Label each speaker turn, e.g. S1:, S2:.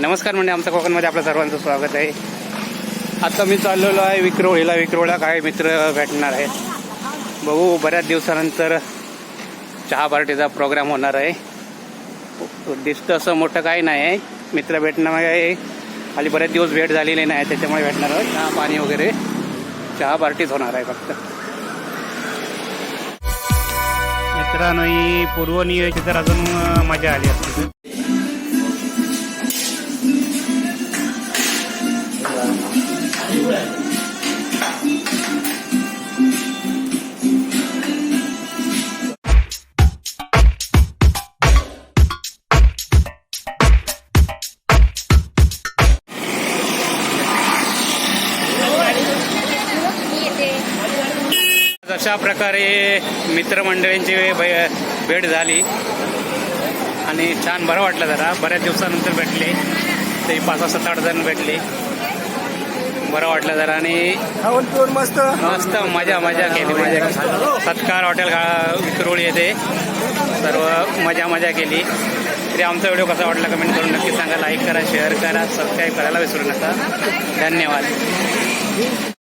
S1: नमस्कार म्हणजे आमच्या कोकणमध्ये आपलं सर्वांचं स्वागत आहे. आता मी चाललेलो आहे विक्रोळीला. विक्रोळीला काही मित्र भेटणार आहे. बघू, बऱ्याच दिवसानंतर चहा पार्टीचा प्रोग्राम होणार आहे. उद्दिष्ट असं मोठं काही नाही आहे, मित्र भेटण्यामध्ये खाली बरेच दिवस भेट झालेली नाही, त्याच्यामुळे भेटणार आहे. चहा पाणी वगैरे, चहा पार्टीच होणार आहे फक्त. मित्रांनो, ही पूर्वनियोजित तर अजून मजा आली असते. अशा प्रकारे मित्रमंडळींची भेट झाली आणि छान बरं वाटलं. जरा बऱ्याच दिवसानंतर भेटले, ते 5-7-8 जण भेटले. बरं वाटलं जरा आणि
S2: मस्त
S1: मस्त मजा केली. सत्कार हॉटेल विक्रोळी येते, सर्व मजा केली. तरी आमचा व्हिडिओ कसा वाटला कमेंट करून नक्की सांगा. लाईक करा, शेअर करा, सबस्क्राईब करायला विसरू नका. धन्यवाद.